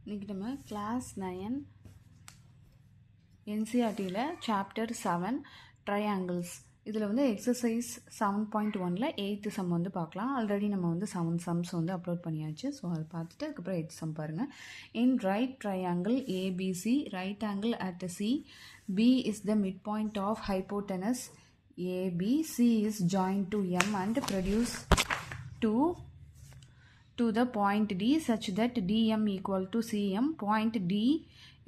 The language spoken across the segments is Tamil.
இன்றைக்கி நம்ம கிளாஸ் 9 என்சிஆர்டியில் சாப்டர் 7 ட்ரையாங்கிள்ஸ் இதில் வந்து எக்ஸசைஸ் 7.1ல் 8th சம் வந்து பார்க்கலாம். ஆல்ரெடி நம்ம வந்து 7 சம்ஸ் வந்து அப்லோட் பண்ணியாச்சு. ஸோ அதை பார்த்துட்டு அதுக்கப்புறம் 8th சம் பாருங்கள். In right triangle ABC, right angle at C, B is the mid point of hypotenuse AB, C is joined to M and produced to the point D such that DM equal to CM. Point D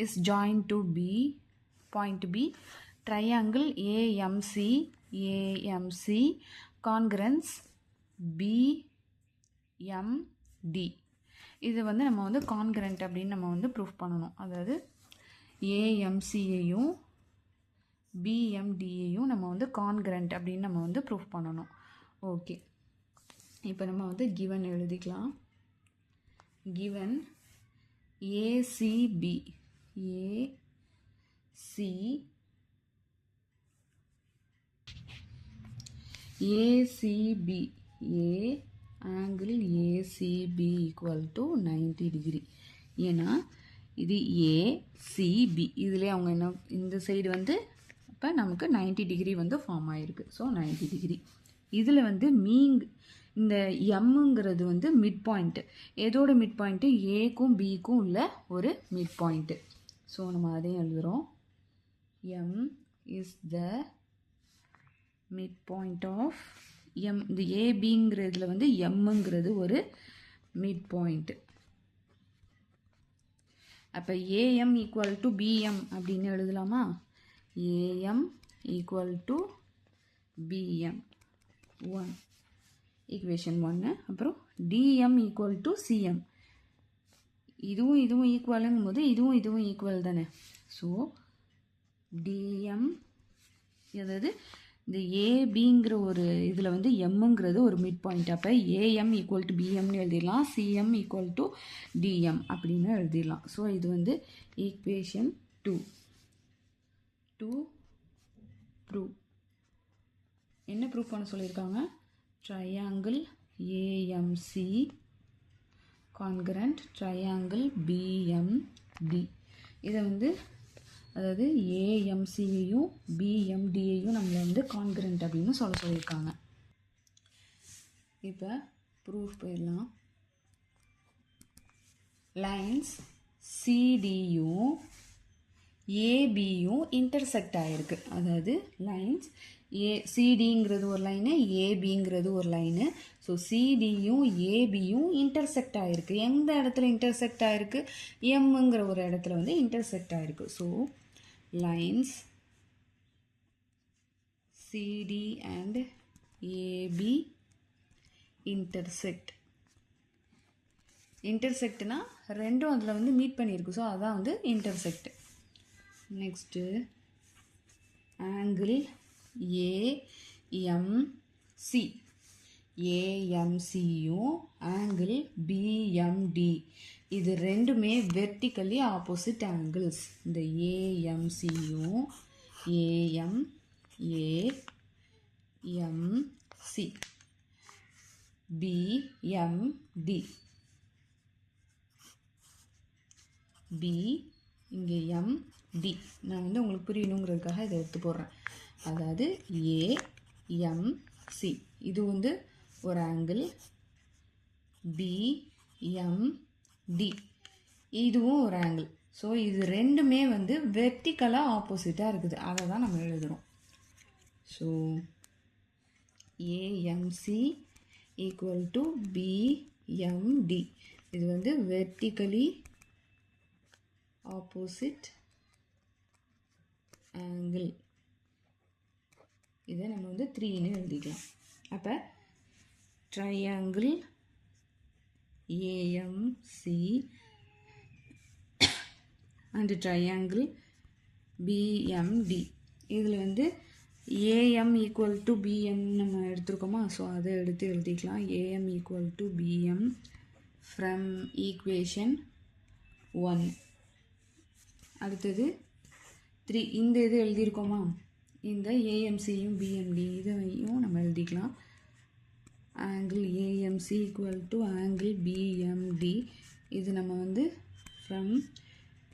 is joined to point B. Triangle AMC congruence BMD. இது வந்து நம்ம வந்து கான்கிரண்ட் அப்படின்னு நம்ம வந்து ப்ரூஃப் பண்ணணும். அதாவது ஏஎம்சியையும் பிஎம்டியையும் நம்ம வந்து கான்கிரண்ட் அப்படின்னு நம்ம வந்து ப்ரூஃப் பண்ணணும். ஓகே, இப்போ நம்ம வந்து கிவன் எழுதிக்கலாம். given ACB A angle ACB equal to 90 degree. ஏன்னா இது ACB இதிலே அவங்க என்ன இந்த சைடு வந்து இப்போ நமக்கு 90 டிகிரி வந்து ஃபார்ம் ஆகிருக்கு. So 90 degree. இதில் வந்து இந்த எம்முங்கிறது வந்து மிட் பாயிண்ட்டு. எதோட மிட் பாயிண்ட்டு? ஏக்கும் பிக்கும் உள்ள ஒரு மிட் பாயிண்ட்டு. ஸோ நம்ம அதையும் எழுதுகிறோம். M is the mid point of M. இந்த ஏபிங்கிறதுல வந்து எம்முங்கிறது ஒரு மிட் பாயிண்ட்டு. அப்போ ஏஎம் ஈக்குவல் டு பிஎம் அப்படின்னு எழுதலாமா? AM equal to BM 1 equation 1. அப்புறம் டிஎம் ஈக்குவல் டு சிஎம். இதுவும் ஈக்குவலுங்கும் போது இதுவும் ஈக்குவல் தானே. ஸோ டிஎம், அதாவது இந்த ஏபிங்கிற ஒரு இதில் வந்து எம்முங்கிறது ஒரு மிட் பாயிண்ட். அப்போ ஏஎம் ஈக்குவல் டு பிஎம்னு எழுதிடலாம், சிஎம் ஈக்குவல் டு டிஎம் அப்படின்னு எழுதிடலாம். ஸோ இது வந்து ஈக்குவேஷன் 2 ப்ரூவ். என்ன ப்ரூவ் பண்ண சொல்லியிருக்காங்க? triangle AMC congruent triangle BMD. இதை வந்து அதாவது ஏஎம்சியையும் பிஎம்டியையும் நம்மளை வந்து கான்கிரண்ட் அப்படின்னு சொல்லியிருக்காங்க. இப்போ ப்ரூஃப் போயிடலாம். லைன்ஸ் சிடியும் ஏபியும் இன்டர்செக்ட் ஆகிருக்கு. அதாவது லைன்ஸ் சிடிங்கிறது ஒரு லைனு, ஏபிங்கிறது ஒரு லைனு. ஸோ சிடியும் ஏபியும் இன்டர்செக்ட் ஆகிருக்கு. எந்த இடத்துல இன்டர்செக்ட் ஆகிருக்கு? எம்முங்கிற ஒரு இடத்துல வந்து இன்டர்செக்ட் ஆகிருக்கு. So lines CD and AB இன்டர்செக்ட்னா ரெண்டும் அதில் வந்து மீட் பண்ணியிருக்கு. ஸோ அதான் வந்து இன்டர்செக்ட். நெக்ஸ்ட்டு ஆங்கிள் ஏஎம்சி, ஏஎம்சியும் ஆங்கிள் பிஎம்டி, இது ரெண்டுமே வெர்டிக்கலி ஆப்போசிட் ஆங்கிள்ஸ். இந்த ஏஎம்சியும் ஏஎம்சி பிஎம்டி, பி இங்கே எம்டி. நான் வந்து உங்களுக்கு புரியணுங்கிறதுக்காக இதை எடுத்து போடுறேன். அதாவது ஏஎம்சி இது வந்து ஒரு ஆங்கிள், பிஎம்டி இதுவும் ஒரு ஆங்கிள். ஸோ இது ரெண்டுமே வந்து வெர்டிக்கலாக ஆப்போசிட்டாக இருக்குது. அதை தான் நம்ம எழுதுகிறோம். So AMC equal to BMT, இது வந்து வெர்டிக்கலி ஆப்போசிட் ஆங்கிள். இதை நம்ம வந்து 3ன்னு எழுதிக்கலாம். அப்போ triangle AMC and triangle BMT, இதில் வந்து ஏஎம் ஈக்குவல் டு பிஎம் நம்ம எடுத்துருக்கோமா? ஸோ அதை எடுத்து எழுதிக்கலாம். AM equal to PM from equation 1. அடுத்தது 3. இந்த இது எழுதியிருக்கோமா? இந்த ஏஎம்சியும் பிஎம்டி இதையும் நம்ம எழுதிக்கலாம். Angle AMC equal to angle BMD, இது நம்ம வந்து ஃப்ரம்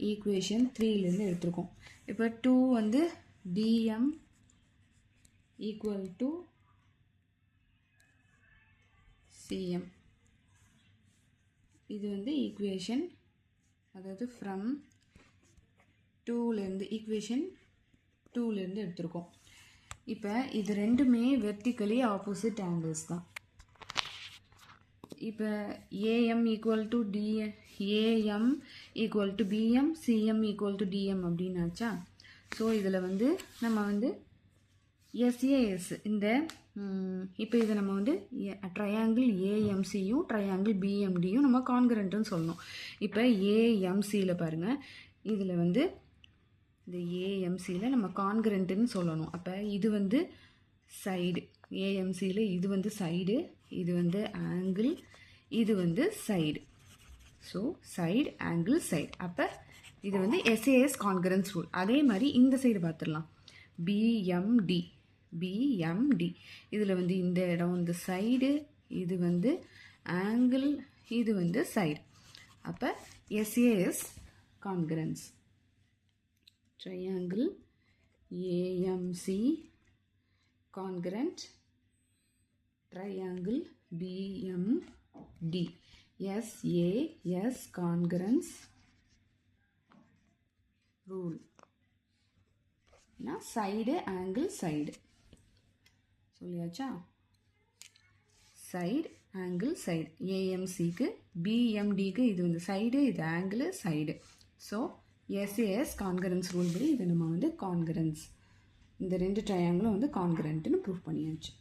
ஈக்குவேஷன் 3லேருந்து எடுத்திருக்கோம். இப்போ 2 வந்து DM ஈக்குவல் டு CM. இது வந்து ஈக்குவேஷன், அதாவது ஃப்ரம் 2லேருந்து ஈக்குவேஷன் 2லேருந்து எடுத்திருக்கோம். இப்போ இது ரெண்டுமே வெர்டிக்கலி ஆப்போசிட் ஆங்கிள்ஸ் தான். இப்போ AM equal to AM equal to BM, CM equal to DM அப்படின்னாச்சா. ஸோ இதில் வந்து நம்ம வந்து SAS இந்த இப்போ இதை நம்ம வந்து ட்ரையாங்கிள் AMCயும் ட்ரையாங்கிள் BMDயும் நம்ம கான்கரண்ட்டுன்னு சொல்லணும். இப்போ AMCயில் பாருங்கள், இதில் வந்து இந்த AMCயில் நம்ம கான்கரண்ட்டுன்னு சொல்லணும். அப்போ இது வந்து சைடு, AMCயில் இது வந்து சைடு, இது வந்து ஆங்கிள், இது வந்து side. So side angle side. அப்போ இது வந்து SAS கான்கரன்ஸ் ரூல். அதே மாதிரி இந்த சைடு பார்த்துடலாம். BMD இதில் வந்து இந்த இடம் வந்து சைடு, இது வந்து ஆங்கிள், இது வந்து சைடு. அப்போ SAS congruence triangle AMC congruent triangle BMD. SAS congruence rule. Side angle side சொல்லியாச்சா. சைடு ஆங்கிள் சைடு AMCக்கு, BMDக்கு இது வந்து சைடு, இது angle side. So SAS congruence rule படி இதை நம்ம வந்து கான்கரன்ஸ், இந்த ரெண்டு ட்ரையாங்கிளும் வந்து கான்கரண்ட்டுன்னு ப்ரூவ் பண்ணியாச்சு.